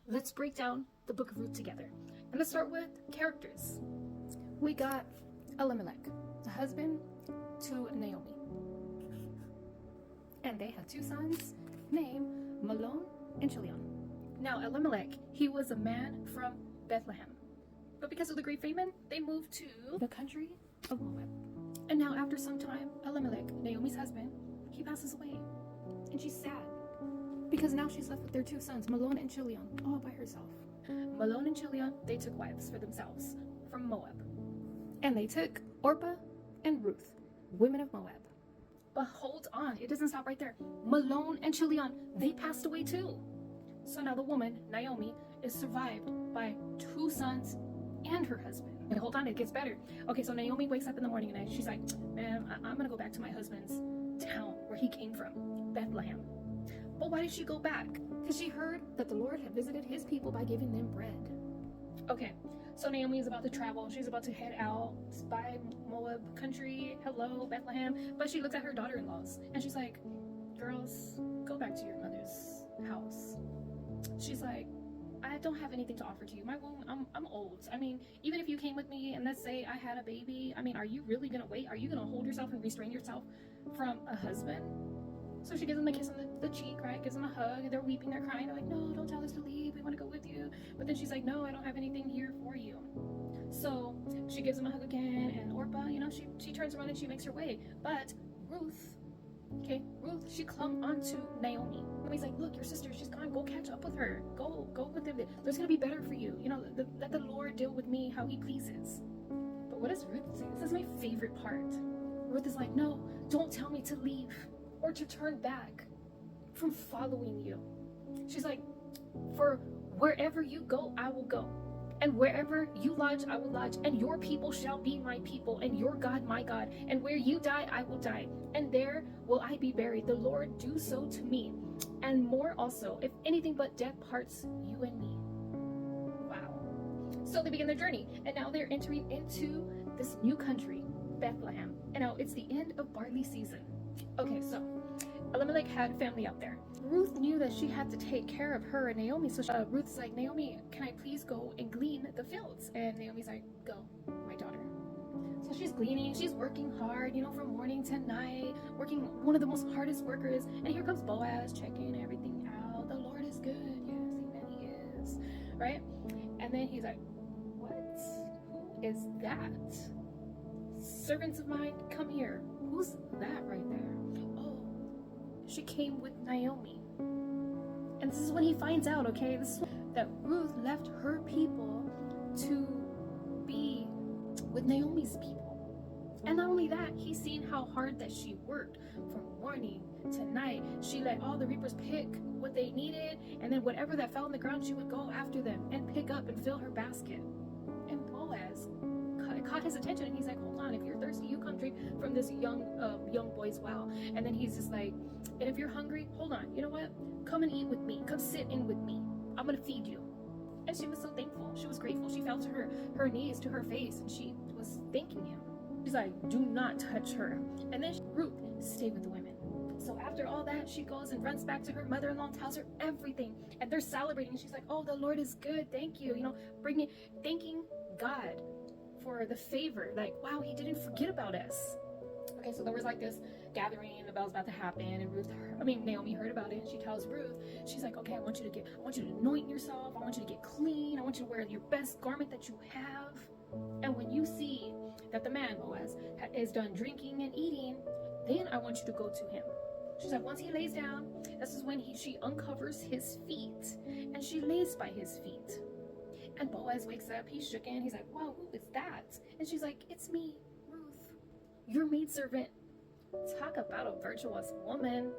let's break down the book of Ruth together. And let's start with characters. We got Elimelech, the husband to Naomi. And they had two sons named Mahlon and Chilion. Now Elimelech, he was a man from Bethlehem. But because of the great famine, they moved to the country of Moab. And now after some time, Elimelech, Naomi's husband, he passes away. And she's sad because now she's left with their two sons, Mahlon and Chilion, all by herself. Mahlon and Chilion, they took wives for themselves from Moab. And they took Orpah and Ruth, women of Moab. But hold on, it doesn't stop right there. Mahlon and Chilion, they passed away too. So now the woman, Naomi, is survived by two sons and her husband. And hold on, it gets better. Okay, so Naomi wakes up in the morning and she's like, man, I'm gonna go back to my husband's town where he came from, Bethlehem. But why did she go back? Because she heard that the Lord had visited his people by giving them bread. Okay, so Naomi is about to travel. She's about to head out by Moab country. Hello, Bethlehem. But she looks at her daughter-in-laws and she's like, girls, go back to your mother's house. She's like, I don't have anything to offer to you. My womb, I'm old. I mean, even if you came with me and let's say I had a baby, I mean, are you really gonna wait? Are you gonna hold yourself and restrain yourself from a husband? So she gives him a kiss on the cheek, right? Gives him a hug. They're weeping, they're crying. They're like, no, don't tell us to leave. We want to go with you. But then she's like, no, I don't have anything here for you. So she gives him a hug again. And Orpah, you know, she turns around and she makes her way. But Ruth, she clung onto Naomi. He's like, look, your sister, she's gone. Go catch up with her. Go with them. There's going to be better for you. You know, let the Lord deal with me how he pleases. But what does Ruth say? This is my favorite part. Ruth is like, no, don't tell me to leave or to turn back from following you. She's like, for wherever you go, I will go. And wherever you lodge, I will lodge. And your people shall be my people, and your God my God. And where you die, I will die. And there will I be buried. The Lord do so to me. And more also, if anything but death parts you and me. Wow. So they begin their journey. And now they're entering into this new country, Bethlehem. And now it's the end of barley season. Okay, so Elimelech had family out there. Ruth knew that she had to take care of her and Naomi. So Ruth's like, Naomi, can I please go and glean the fields? And Naomi's like, go, my daughter. So she's gleaning, she's working hard, you know, from morning to night, working one of the most hardest workers. And here comes Boaz checking everything out. The Lord is good. Yes, amen, he is. Right? And then he's like, what? Who is that? Servants of mine, come here. Who's that right there? Oh, she came with Naomi. And this is when he finds out, okay, this is that Ruth left her people to be with Naomi's people. And not only that, he's seen how hard that she worked from morning to night. She let all the reapers pick what they needed, and then whatever that fell on the ground, she would go after them and pick up and fill her basket. And Boaz caught his attention, and he's like, hold on, if you're thirsty, you come drink from this young boy's well. And then he's just like, and if you're hungry, hold on, you know what, come and eat with me, come sit in with me, I'm gonna feed you. And she was so thankful, she was grateful, she fell to her knees, to her face, and she was thanking him. She's like, do not touch her. And then Ruth, stay with the women. So after all that, she goes and runs back to her mother-in-law and tells her everything, and they're celebrating, and she's like, oh, the Lord is good, thank you, you know, thanking God for the favor, like, wow, he didn't forget about us. Okay, so there was like this gathering about was about to happen, and Naomi heard about it, and she tells Ruth, she's like, okay, I want you to anoint yourself, I want you to get clean, I want you to wear your best garment that you have, and when you see that the man, Boaz, is done drinking and eating, then I want you to go to him. She's like, once he lays down, this is when she uncovers his feet, and she lays by his feet. And Boaz wakes up, he's shooken, he's like, wow, who is that? And she's like, it's me, Ruth, your maidservant. Talk about a virtuous woman.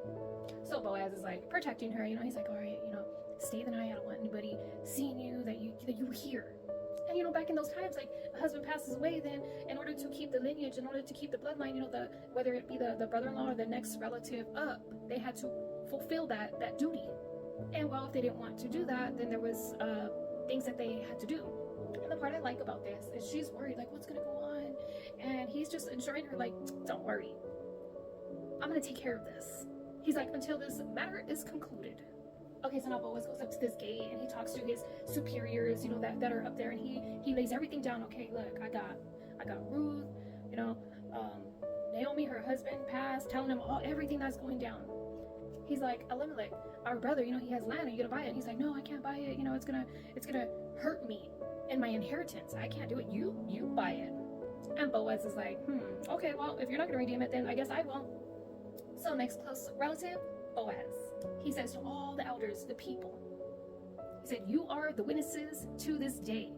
So Boaz is like protecting her, you know, he's like, all right, you know, stay the night, I don't want anybody seeing you, that you were here. And you know, back in those times, like, a husband passes away, then in order to keep the lineage, in order to keep the bloodline, you know, whether it be the brother-in-law or the next relative up, they had to fulfill that duty. And well, if they didn't want to do that, then there was things that they had to do. And the part I like about this is she's worried, like, what's gonna go on? And he's just ensuring her, like, don't worry, I'm gonna take care of this. He's like, until this matter is concluded. Okay, so now Boaz goes up to this gate and he talks talks to his superiors, you know, that are up there, and he lays everything down. Okay, look, I got Ruth, you know, Naomi, her husband passed, telling him everything that's going down. He's like, Elimelech, our brother, you know, he has land. Are you gonna buy it? And he's like, no, I can't buy it. You know, it's gonna hurt me and my inheritance. I can't do it. You buy it. And Boaz is like, okay, well, if you're not gonna redeem it, then I guess I will. So next close relative, Boaz. He says to all the elders, the people, he said, you are the witnesses to this day.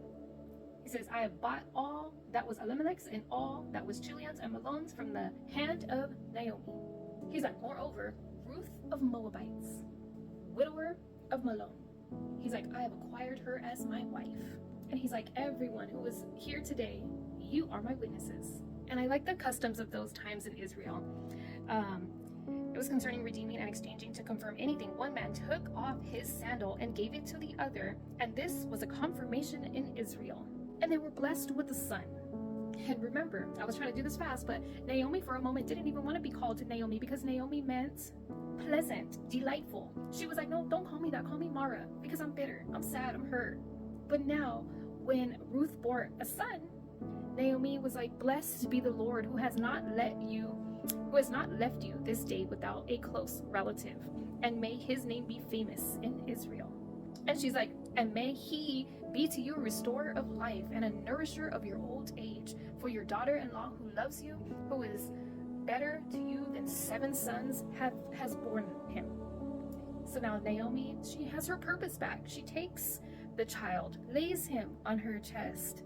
He says, I have bought all that was Elimelech's and all that was Chilion's and Mahlon's from the hand of Naomi. He's like, moreover, Ruth of Moabites, widower of Mahlon. He's like, I have acquired her as my wife. And he's like, everyone who is here today, you are my witnesses. And I like the customs of those times in Israel. It was concerning redeeming and exchanging to confirm anything. One man took off his sandal and gave it to the other, and this was a confirmation in Israel. And they were blessed with a son. And remember, I was trying to do this fast, but Naomi for a moment didn't even want to be called Naomi, because Naomi meant pleasant, delightful. She was like, no, don't call me that, call me Mara, because I'm bitter, I'm sad, I'm hurt. But now, when Ruth bore a son, Naomi was like, blessed be the Lord who has not left you this day without a close relative, and may his name be famous in Israel. And she's like, and may he be to you a restorer of life and a nourisher of your old age, for your daughter-in-law who loves you, who is better to you than 7 sons, has borne him. So now Naomi, she has her purpose back. She takes the child, lays him on her chest,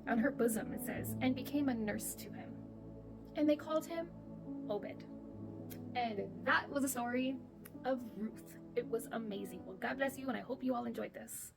on her bosom, it says, and became a nurse to him. And they called him Obed. And that was the story of Ruth. It was amazing. Well, God bless you, and I hope you all enjoyed this.